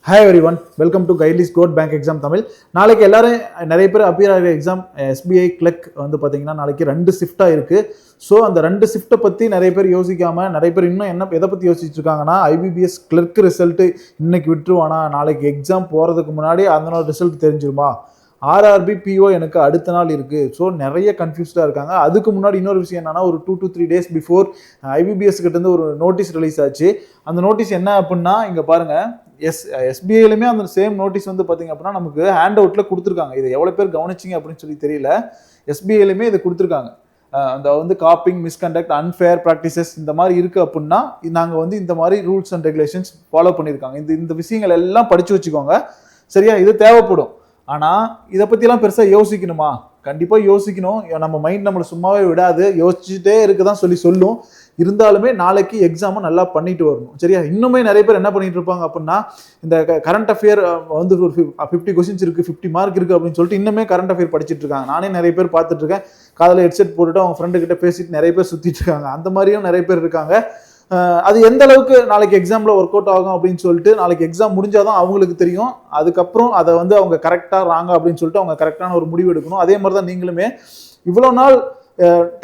Hi everyone, welcome to Guideless Code Bank Exam Tamil. நாளைக்கு எல்லாரும் நிறைய பேர் அப்பியர் ஆகிற எக்ஸாம் SBI கிளர்க் வந்து பார்த்தீங்கன்னா நாளைக்கு 2 ஷிஃப்டாக இருக்குது. ஸோ அந்த 2 ஷிஃப்ட்டை பற்றி நிறைய பேர் யோசிக்காமல் நிறைய பேர் இன்னும் எதை பற்றி யோசிச்சுட்டு இருக்காங்கன்னா IBPS கிளர்க் ரிசல்ட்டு இன்னைக்கு விட்டுருவானா, நாளைக்கு எக்ஸாம் போகிறதுக்கு முன்னாடி அதனோட ரிசல்ட் தெரிஞ்சிருமா, RRB PO எனக்கு அடுத்த நாள் இருக்குது. ஸோ நிறைய கன்ஃபியூஸ்டாக இருக்காங்க. அதுக்கு முன்னாடி இன்னொரு விஷயம் என்னன்னா, ஒரு 2 to 3 days பிஃபோர் IBPS கிட்டேருந்து ஒரு நோட்டீஸ் ரிலீஸ் ஆச்சு. அந்த நோட்டீஸ் என்ன அப்படின்னா, இங்கே பாருங்கள், SBIலுமே அந்த சேம் நோட்டீஸ் வந்து பார்த்தீங்க அப்படின்னா நமக்கு ஹேண்ட் அவுட்டில் கொடுத்துருக்காங்க. இது எவ்வளோ பேர் கவனிச்சிங்க அப்படின்னு சொல்லி தெரியல. SBIலுமே இதை கொடுத்துருக்காங்க. அந்த வந்து காப்பிங், மிஸ்கண்டக்ட், அன்ஃபேர் ப்ராக்டிசஸ் இந்த மாதிரி இருக்குது அப்படின்னா நாங்கள் வந்து இந்த மாதிரி ரூல்ஸ் அண்ட் ரெகுலேஷன்ஸ் ஃபாலோ பண்ணியிருக்காங்க. இந்த விஷயங்கள் எல்லாம் படித்து வச்சுக்கோங்க. சரியா? இது தேவைப்படும். ஆனால் இதை பற்றிலாம் பெருசாக யோசிக்கணுமா? கண்டிப்பாக யோசிக்கணும். நம்ம மைண்ட் நம்மளை சும்மாவே விடாது, யோசிச்சுட்டே இருக்குதான் சொல்லும். இருந்தாலுமே நாளைக்கு எக்ஸாமை நல்லா பண்ணிட்டு வரணும். சரியா? இன்னுமே நிறைய பேர் என்ன பண்ணிட்டு இருப்பாங்க அப்படின்னா, இந்த கரண்ட் அஃபேர் வந்து ஒரு 50 கொஸ்டின்ஸ் இருக்குது, 50 மார்க் இருக்குது அப்படின்னு சொல்லிட்டு இன்னுமே கரண்ட் அஃபேர் படிச்சுட்டு இருக்காங்க. நானே நிறைய பேர் பார்த்துட்டு இருக்கேன். காதில் ஹெட்செட் போட்டுட்டு அவங்க ஃப்ரெண்டு கிட்ட பேசிட்டு நிறைய பேர் சுற்றிட்டு இருக்காங்க. அந்த மாதிரியும் நிறைய பேர் இருக்காங்க. அது எந்த அளவுக்கு நாளைக்கு எக்ஸாம்ல ஒர்க் அவுட் ஆகும் அப்படின்னு சொல்லிட்டு நாளைக்கு எக்ஸாம் முடிஞ்சாதான் அவங்களுக்கு தெரியும். அதுக்கப்புறம் அதை வந்து அவங்க கரெக்டா ராங்க அப்படின்னு சொல்லிட்டு அவங்க கரெக்டான ஒரு முடிவு எடுக்கணும். அதே மாதிரி தான் நீங்களுமே இவ்வளோ நாள்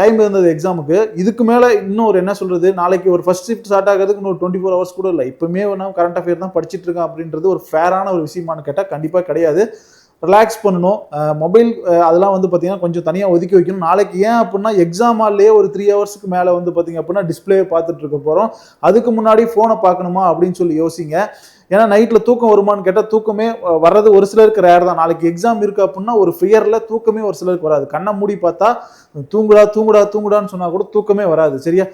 டைம் இருந்தது எக்ஸாமுக்கு, இதுக்கு மேலே இன்னும் ஒரு என்ன சொல்றது, நாளைக்கு ஒரு ஃபர்ஸ்ட் ஷிஃப்ட் ஸ்டார்ட் ஆகிறதுக்கு இன்னும் 24 hours கூட இல்லை. இப்பவுமே நான் கரண்ட் அஃபேர் தான் படிச்சுட்டு இருக்கேன் அப்படின்றது ஒரு ஃபேரான ஒரு விஷயமானு கேட்டால் கண்டிப்பாக கிடையாது. ரிலாக்ஸ் பண்ணணும். மொபைல் அதெல்லாம் வந்து பார்த்தீங்கன்னா கொஞ்சம் தனியாக ஒதுக்கி வைக்கணும். நாளைக்கு ஏன் அப்படின்னா எக்ஸாம் ஹால்லேயே ஒரு 3 hours மேலே வந்து பார்த்தீங்க அப்படின்னா டிஸ்பிளே பார்த்துட்டு இருக்க போகிறோம். அதுக்கு முன்னாடி ஃபோனை பார்க்கணுமா அப்படின்னு சொல்லி யோசிங்க. ஏன்னா நைட்டில் தூக்கம் வருமானு கேட்டால் தூக்கமே வர்றது ஒரு சிலருக்கு ரேர் தான். நாளைக்கு எக்ஸாம் இருக்குது அப்படின்னா ஒரு ஃபியரில் தூக்கமே ஒரு சிலருக்கு வராது. கண்ணை மூடி பார்த்தா தூங்குடான்னு சொன்னால் கூட தூக்கமே வராது. சரியா?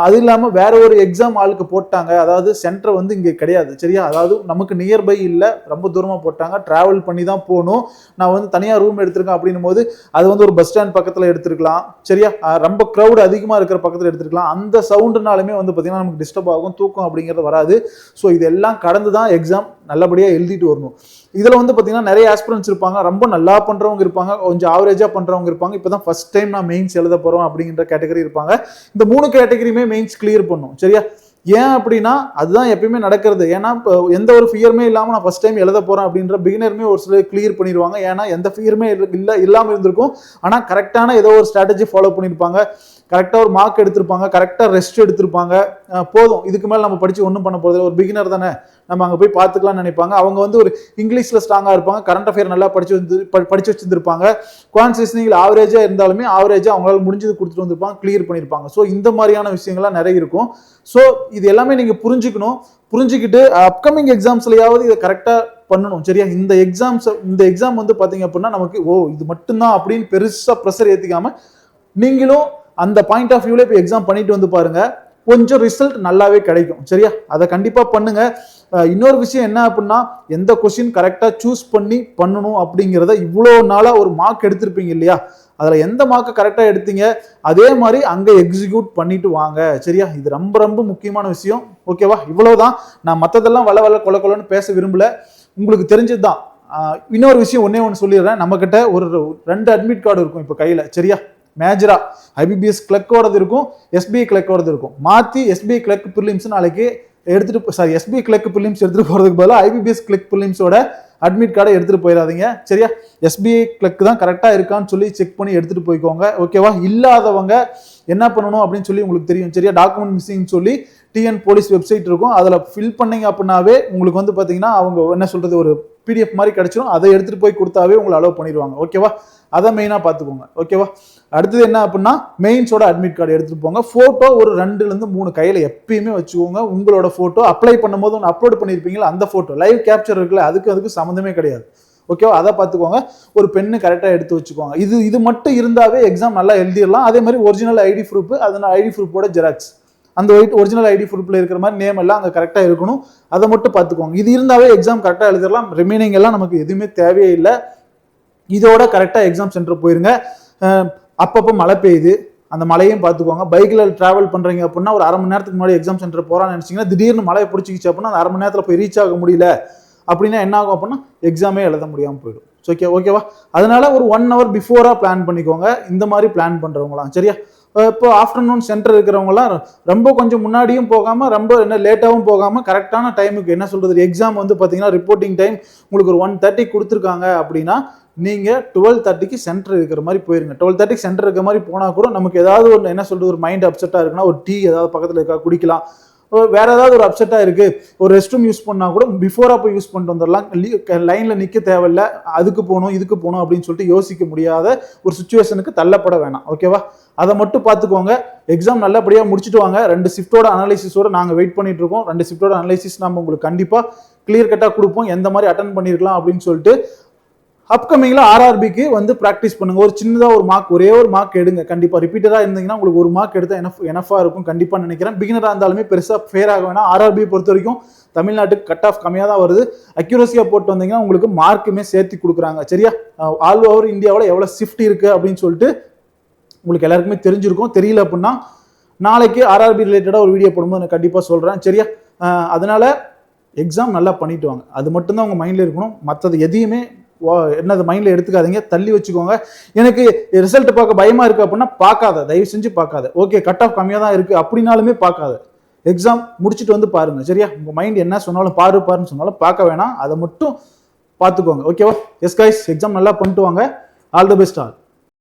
அது இல்லாமல் வேற ஒரு எக்ஸாம் ஆளுக்கு போட்டாங்க, அதாவது சென்டர் வந்து இங்கே கிடையாது. சரியா? அதாவது நமக்கு நியர்பை இல்லை, ரொம்ப தூரமாக போட்டாங்க, டிராவல் பண்ணி தான் போகணும். நான் வந்து தனியாக ரூம் எடுத்திருக்கேன் அப்படின்னும் போது அது வந்து ஒரு பஸ் ஸ்டாண்ட் பக்கத்தில் எடுத்துருக்கலாம். சரியா? ரொம்ப க்ரௌட் அதிகமாக இருக்கிற பக்கத்தில் எடுத்துருக்கலாம். அந்த சவுண்டுனாலுமே வந்து பார்த்தீங்கன்னா நமக்கு டிஸ்டர்ப் ஆகும், தூக்கம் அப்படிங்கிறது வராது. ஸோ இதெல்லாம் கடந்து தான் எக்ஸாம் நல்லபடியாக எழுதிட்டு வரணும். இதில் வந்து பார்த்தீங்கன்னா நிறைய ஆஸ்பிரன்ஸ் இருப்பாங்க, ரொம்ப நல்லா பண்ணுறவங்க இருப்பாங்க, கொஞ்சம் ஆவரேஜாக பண்ணுறவங்க இருப்பாங்க. இப்போ தான் ஃபர்ஸ்ட் டைம் நான் மெயின்ஸ் எழுத போகிறோம் அப்படிங்கிற கேட்டகரி இருப்பாங்க. இந்த 3 கேட்டகரியுமே மெயின்ஸ் கிளியர் பண்ணும். சரியா? ஏன் அப்படின்னா அதுதான் எப்பயுமே நடக்கிறது. ஏன்னா எந்த ஒரு ஃபியருமே இல்லாமல் நான் ஃபர்ஸ்ட் டைம் எழுத போகிறேன் அப்படின்ற பிகினருமே ஒரு சிலர் கிளியர் பண்ணிடுவாங்க. ஏன்னா எந்த ஃபியருமே இல்லாமல் இருந்திருக்கும். ஆனால் கரெக்டான ஏதோ ஒரு ஸ்ட்ராட்டஜி ஃபாலோ பண்ணியிருப்பாங்க, கரெக்டாக ஒரு மார்க் எடுத்திருப்பாங்க, கரெக்டாக ரெஸ்ட் எடுத்திருப்பாங்க. போதும், இதுக்கு மேலே நம்ம படித்து ஒன்றும் பண்ண போகிறது, ஒரு பிகினர் தானே, நம்ம அங்கே போய் பார்த்துக்கலாம்னு நினைப்பாங்க. அவங்க வந்து ஒரு இங்கிலீஷில் ஸ்ட்ராங்காக இருப்பாங்க, கரண்ட் அஃபேர் நல்லா படிச்சு வச்சுருந்துருப்பாங்க, குவான்டிஸ்னிங்கில் ஆவரேஜாக இருந்தாலுமே ஆவரேஜாக அவங்களால முடிஞ்சது கொடுத்துட்டு வந்திருப்பாங்க, கிளியர் பண்ணியிருப்பாங்க. ஸோ இந்த மாதிரியான விஷயங்கள்லாம் நிறைய இருக்கும். ஸோ இது எல்லாமே நீங்கள் புரிஞ்சுக்கிட்டு அப்கமிங் எக்ஸாம்ஸ்லையாவது இதை கரெக்டாக பண்ணணும். சரியா? இந்த எக்ஸாம் வந்து பார்த்தீங்க அப்படின்னா நமக்கு இது மட்டும்தான் அப்படின்னு பெருசாக ப்ரெஷர் ஏற்றிக்காம நீங்களும் அந்த பாயிண்ட் ஆஃப் வியூல இப்போ எக்ஸாம் பண்ணிட்டு வந்து பாருங்க, கொஞ்சம் ரிசல்ட் நல்லாவே கிடைக்கும். சரியா? அதை கண்டிப்பா பண்ணுங்க. இன்னொரு விஷயம் என்ன அப்படின்னா, எந்த கொஸ்டின் கரெக்டா சூஸ் பண்ணி பண்ணணும் அப்படிங்கிறத இவ்வளோ நாளா ஒரு மார்க் எடுத்திருப்பீங்க இல்லையா, அதில் எந்த மார்க்கை கரெக்டாக எடுத்தீங்க அதே மாதிரி அங்கே எக்ஸிக்யூட் பண்ணிட்டு வாங்க. சரியா? இது ரொம்ப ரொம்ப முக்கியமான விஷயம். ஓகேவா? இவ்வளவுதான். நான் மற்றதெல்லாம் வள கொலன்னு பேச விரும்பல, உங்களுக்கு தெரிஞ்சது தான். இன்னொரு விஷயம் ஒன்று சொல்லிடுறேன். நம்ம கிட்ட ஒரு 2 அட்மிட் கார்டு இருக்கும் இப்போ கையில். சரியா? மேஜரா IBPS கிளர்க்கோடது இருக்கும், SBI கிளர்க்கோடது இருக்கும். மாற்றி SBI கிளர்க் ப்ரிலிம்ஸ் நாளைக்கு SBI கிளர்க் ப்ரிலிம்ஸ் எடுத்துகிட்டு போகிறதுக்கு பதிலாக IBPS கிளர்க் ப்ரிலிம்ஸோட அட்மிட் கார்டை எடுத்துகிட்டு போயிடாதீங்க. சரியா? SBI கிளர்க் தான் கரெக்டாக இருக்கான்னு சொல்லி செக் பண்ணி எடுத்துகிட்டு போய்க்கோங்க. ஓகேவா? இல்லாதவங்க என்ன பண்ணணும் அப்படின்னு சொல்லி உங்களுக்கு தெரியும். சரியா? டாக்குமெண்ட் மிஸ்ஸிங் சொல்லி TN போலீஸ் வெப்சைட் இருக்கும், அதில் ஃபில் பண்ணீங்க அப்படின்னாவே உங்களுக்கு வந்து பார்த்தீங்கன்னா அவங்க என்ன சொல்கிறது, ஒரு PDF மாதிரி கிடைச்சிடும். அதை எடுத்துகிட்டு போய் கொடுத்தாவே உங்களை அலோவ் பண்ணிடுவாங்க. ஓகேவா? அதை மெயினாக பார்த்துக்கோங்க. ஓகேவா? அடுத்தது என்ன அப்படின்னா, மெயின்ஸோட அட்மிட் கார்டு எடுத்துகிட்டு போங்க. ஃபோட்டோ ஒரு 2லேருந்து 3 கையில் எப்பயுமே வச்சுக்கோங்க. உங்களோட ஃபோட்டோ அப்ளை பண்ணும்போது ஒன்று அப்லோட் பண்ணியிருப்பீங்களா, அந்த ஃபோட்டோ லைவ் கேப்சர் இருக்குல்ல, அதுக்கு சம்மந்தமே கிடையாது. ஓகேவா? அதை பார்த்துக்கோங்க. ஒரு பெண்ணு கரெக்டாக எடுத்து வச்சுக்கோங்க. இது மட்டும் இருந்தாவே எக்ஸாம் நல்லா எழுதிடலாம். அதே மாதிரி ஒரிஜினல் ஐடி ப்ரூஃப், அதனால ஐடி ப்ரூஃபோட ஜெராக்ஸ், அந்த ஒரிஜினல் ஐடி ப்ரூஃப்ல இருக்கிற மாதிரி நேம் எல்லாம் அங்கே கரெக்டாக இருக்கணும். அதை மட்டும் பார்த்துக்கோங்க. இது இருந்தாவே எக்ஸாம் கரெக்டாக எழுதிடலாம். ரிமைனிங் எல்லாம் நமக்கு எதுவுமே தேவையே இல்லை. இதோட கரெக்டாக எக்ஸாம் சென்டர் போயிருங்க. அப்பப்போ மழை பெய்யுது, அந்த மழையும் பார்த்துக்கோங்க. பைக்கில் ட்ராவல் பண்ணுறீங்க அப்படின்னா ஒரு 1/2 மணி நேரத்துக்கு முன்னாடி எக்ஸாம் சென்டர் போகிறான்னு நினச்சிங்கன்னா திடீர்னு மழையை பிடிச்சிக்கிச்சு அப்படின்னா அந்த 1/2 மணி நேரத்தில் போய் ரீச் ஆக முடியல அப்படின்னா என்ன ஆகும் அப்படின்னா எக்ஸாமே எழுத முடியாமல் போயிடும். ஓகேவா? அதனால ஒரு 1 hour பிஃபோராக பிளான் பண்ணிக்கோங்க இந்த மாதிரி பிளான் பண்ணுறவங்களாம். சரியா? இப்போ ஆஃப்டர்நூன் சென்டர் இருக்கிறவங்கலாம் ரொம்ப கொஞ்சம் முன்னாடியும் போகாமல் ரொம்ப என்ன லேட்டாகவும் போகாமல் கரெக்டான டைமுக்கு என்ன சொல்கிறது எக்ஸாம் வந்து பார்த்தீங்கன்னா ரிப்போர்ட்டிங் டைம் உங்களுக்கு ஒரு 1:30 கொடுத்துருக்காங்க அப்படின்னா நீங்கள் 12:30க்கு சென்டர் இருக்கிற மாதிரி போயிருங்க. 12:30க்கு சென்டர் இருக்கிற மாதிரி போனால் கூட நமக்கு ஏதாவது ஒன்று என்ன சொல்கிறது ஒரு மைண்ட் அப்செட்டாக இருக்குன்னா ஒரு டீ ஏதாவது பக்கத்தில் இருக்கா குடிக்கலாம். வேற ஏதாவது ஒரு அப்செட்டா இருக்கு ஒரு ரெஸ்ட் ரூம் யூஸ் பண்ணா கூட பிஃபோரா போய் யூஸ் பண்ணிட்டு வந்துடலாம். லைன்ல நிக்க தேவையில்ல, அதுக்கு போகணும் இதுக்கு போகணும் அப்படின்னு சொல்லிட்டு யோசிக்க முடியாத ஒரு சுச்சுவேஷனுக்கு தள்ளப்பட வேணாம். ஓகேவா? அதை மட்டும் பார்த்துக்கோங்க. எக்ஸாம் நல்லபடியாக முடிச்சுட்டு வாங்க. 2 ஷிஃப்டோட அனாலிசிஸோட நாங்கள் வெயிட் பண்ணிட்டு இருக்கோம். 2 ஷிஃப்டோட அனாலிசிஸ் நம்ம உங்களுக்கு கண்டிப்பாக கிளியர் கட்டாக கொடுப்போம், எந்த மாதிரி அட்டன் பண்ணிருக்கலாம் அப்படின்னு சொல்லிட்டு. அப்கமிங்ல ஆர்ஆர்பிக்கு வந்து ப்ராக்டிஸ் பண்ணுங்க. ஒரு சின்னதா ஒரு மார்க், ஒரே ஒரு மார்க் எடுங்க. கண்டிப்பா ரிப்பீட்டடா இருந்தீங்கன்னா உங்களுக்கு ஒரு மார்க் எடுத்தா எனஃபா இருக்கும் கண்டிப்பா நினைக்கிறேன். பிகினரா இருந்தாலுமே பெருசா ஃபேர் ஆக வேணாம். ஆர்ஆர்பி பொறுத்த வரைக்கும் தமிழ்நாட்டுக்கு கட் ஆஃப் கம்மியாக தான் வருது. அக்யூரஸியா போட்டு வந்தீங்கன்னா உங்களுக்கு மார்க்குமே சேர்த்து கொடுக்குறாங்க. சரியா? ஆல் ஓவர் இந்தியாவில் எவ்வளவு ஷிஃப்ட் இருக்கு அப்படின்னு சொல்லிட்டு உங்களுக்கு எல்லாருக்குமே தெரிஞ்சிருக்கும். தெரியல அப்படின்னா நாளைக்கு ஆர்ஆர்பி ரிலேட்டடா ஒரு வீடியோ போடும்போது நான் கண்டிப்பா சொல்றேன். சரியா? அதனால எக்ஸாம் நல்லா பண்ணிட்டு வாங்க. அது மட்டும்தான் உங்க மைண்ட்ல இருக்கணும். மற்றது எதையுமே என்னது மைண்ட்ல எடுத்துக்காதீங்க, தள்ளி வச்சுக்கோங்க. எனக்கு ரிசல்ட் பார்க்க பயமா இருக்கு அப்படின்னா பார்க்காத, தயவு செஞ்சு பார்க்காத. ஓகே, கட் ஆஃப் கம்மியாக தான் இருக்கு அப்படின்னாலுமே பார்க்காத. எக்ஸாம் முடிச்சுட்டு வந்து பாருங்க. சரியா? உங்க மைண்ட் என்ன சொன்னாலும் பாருன்னு சொன்னாலும் பார்க்க வேணாம், அதை மட்டும் பார்த்துக்கோங்க. ஓகேவா? எஸ் கைஸ், எக்ஸாம் நல்லா பண்ணிட்டு வாங்க. All the best all.